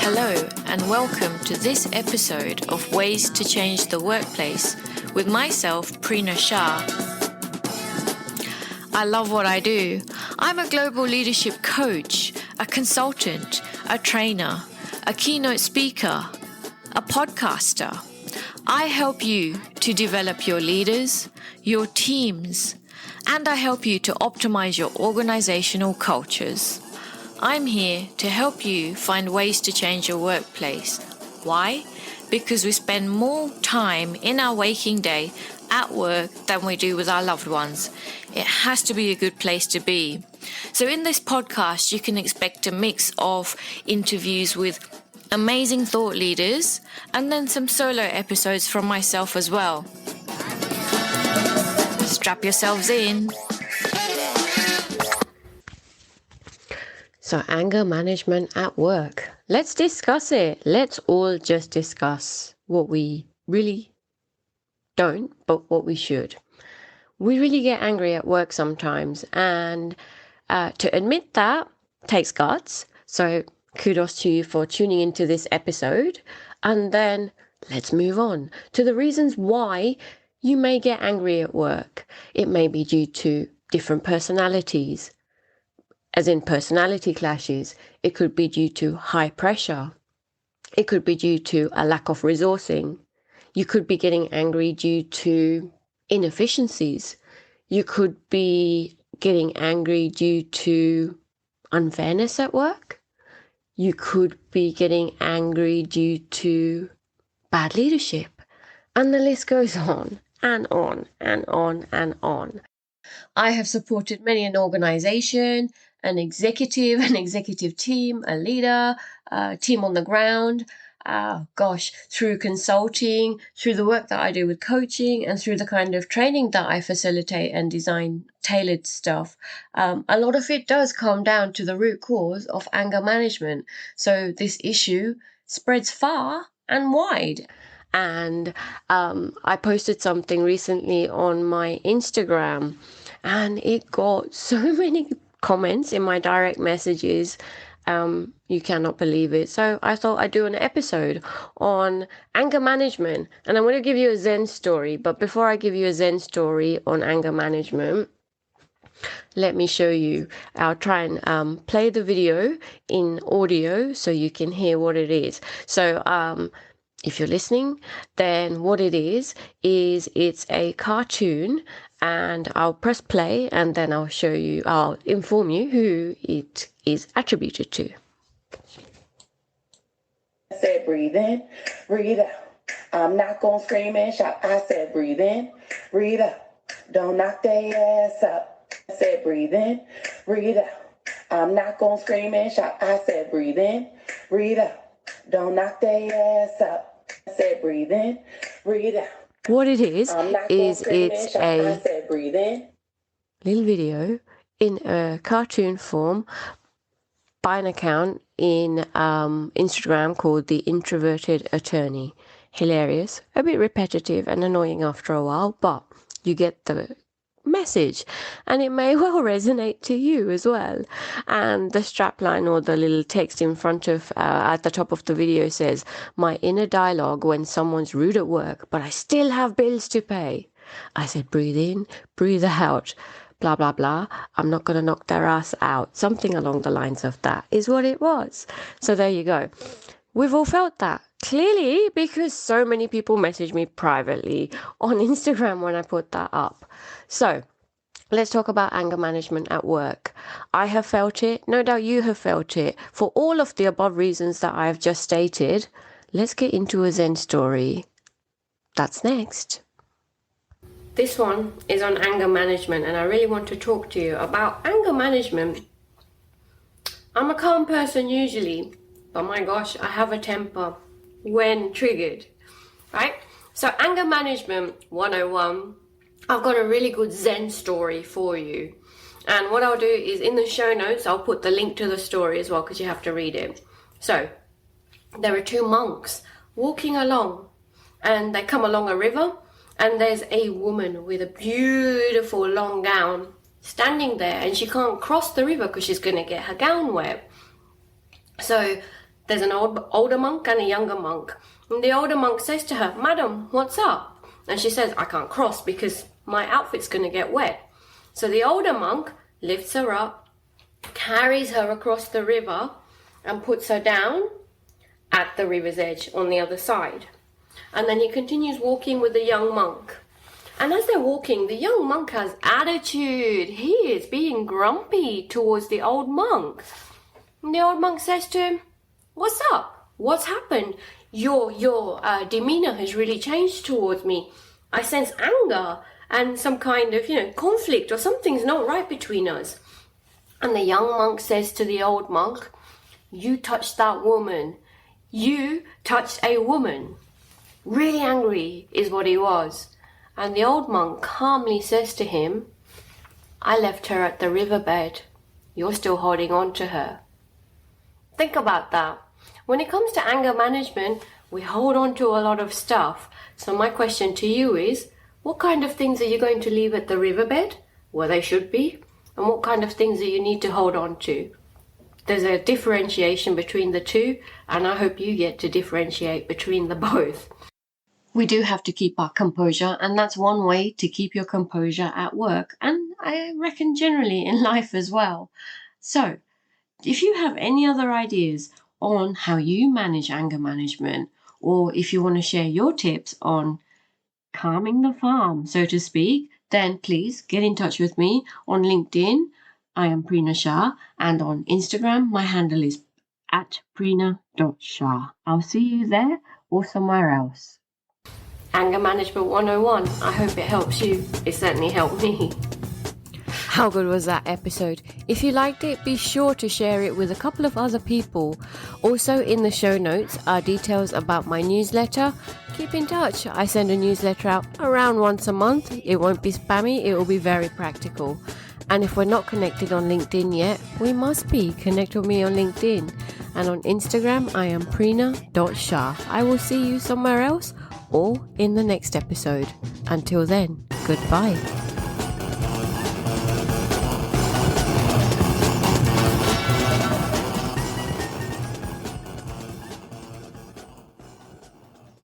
Hello and welcome to this episode of Ways to Change the Workplace with myself, Prina Shah. I love what I do. I'm a global leadership coach, a consultant, a trainer, a keynote speaker, a podcaster. I help you to develop your leaders, your teams, and I help you to optimize your organizational cultures. I'm here to help you find ways to change your workplace. Why? Because we spend more time in our waking day at work than we do with our loved ones. It has to be a good place to be. So in this podcast, you can expect a mix of interviews with amazing thought leaders and then some solo episodes from myself as well. Strap yourselves in. So anger management at work. Let's discuss it. Let's all just discuss what we really don't, but what we should. We really get angry at work sometimes, and to admit that takes guts. So kudos to you for tuning into this episode. And then let's move on to the reasons why you may get angry at work. It may be due to different personalities, as in personality clashes. It could be due to high pressure. It could be due to a lack of resourcing. You could be getting angry due to inefficiencies. You could be getting angry due to unfairness at work. You could be getting angry due to bad leadership. And the list goes on and on and on and on. I have supported many an organization, an executive team, a leader, a team on the ground, through consulting, through the work that I do with coaching, and through the kind of training that I facilitate and design tailored stuff. A lot of it does come down to the root cause of anger management. So this issue spreads far and wide. And I posted something recently on my Instagram, and it got so many comments in my direct messages. You cannot believe it. So I thought I'd do an episode on anger management, and I'm going to give you a Zen story. But before I give you a Zen story on anger management, let me show you. I'll try and play the video in audio so you can hear what it is. So if you're listening, then what it is it's a cartoon, and I'll press play and then I'll inform you who it is attributed to. I said breathe in, breathe out. I'm not gonna scream and shout. I said breathe in, breathe out. Don't knock their ass out. I said breathe in, breathe out. I'm not gonna scream and shout. I said breathe in, breathe out. Don't knock their ass out. I said breathe in, breathe out. What it is it's a little video in a cartoon form by an account in Instagram called The Introverted Attorney. Hilarious, a bit repetitive and annoying after a while, but you get the message, and it may well resonate to you as well. And the strapline, or the little text in front of at the top of the video, says, "My inner dialogue when someone's rude at work, but I still have bills to pay." I said breathe in, breathe out, blah blah blah. I'm not gonna knock their ass out. Something along the lines of that is what it was. So there you go. We've all felt that. Clearly, because so many people message me privately on Instagram when I put that up. So let's talk about anger management at work. I have felt it. No doubt you have felt it. For all of the above reasons that I have just stated, let's get into a Zen story. That's next. This one is on anger management, and I really want to talk to you about anger management. I'm a calm person usually, but my gosh, I have a temper when triggered, right? So anger management 101, I've got a really good Zen story for you. And what I'll do is in the show notes, I'll put the link to the story as well, because you have to read it. So there are two monks walking along, and they come along a river, and there's a woman with a beautiful long gown standing there, and she can't cross the river because she's going to get her gown wet. So There's an older monk and a younger monk. And the older monk says to her, "Madam, what's up?" And she says, "I can't cross because my outfit's going to get wet." So the older monk lifts her up, carries her across the river, and puts her down at the river's edge on the other side. And then he continues walking with the young monk. And as they're walking, the young monk has attitude. He is being grumpy towards the old monk. And the old monk says to him, "What's up? What's happened? Your demeanor has really changed towards me. I sense anger and some kind of, conflict, or something's not right between us." And the young monk says to the old monk, "You touched that woman. You touched a woman." Really angry is what he was. And the old monk calmly says to him, "I left her at the riverbed. You're still holding on to her." Think about that. When it comes to anger management, we hold on to a lot of stuff. So my question to you is, what kind of things are you going to leave at the riverbed, where they should be? And what kind of things do you need to hold on to? There's a differentiation between the two, and I hope you get to differentiate between the both. We do have to keep our composure, and that's one way to keep your composure at work, and I reckon generally in life as well. So, if you have any other ideas on how you manage anger management, or if you want to share your tips on calming the farm, so to speak, then please get in touch with me on LinkedIn. I am Prina Shah, and on Instagram, my handle is @prina.shah. I'll see you there or somewhere else. Anger Management 101. I hope it helps you. It certainly helped me. How good was that episode? If you liked it, be sure to share it with a couple of other people. Also, in the show notes are details about my newsletter. Keep in touch. I send a newsletter out around once a month. It won't be spammy. It will be very practical. And if we're not connected on LinkedIn yet, we must be. Connect with me on LinkedIn. And on Instagram, I am prina.shah. I will see you somewhere else or in the next episode. Until then, goodbye.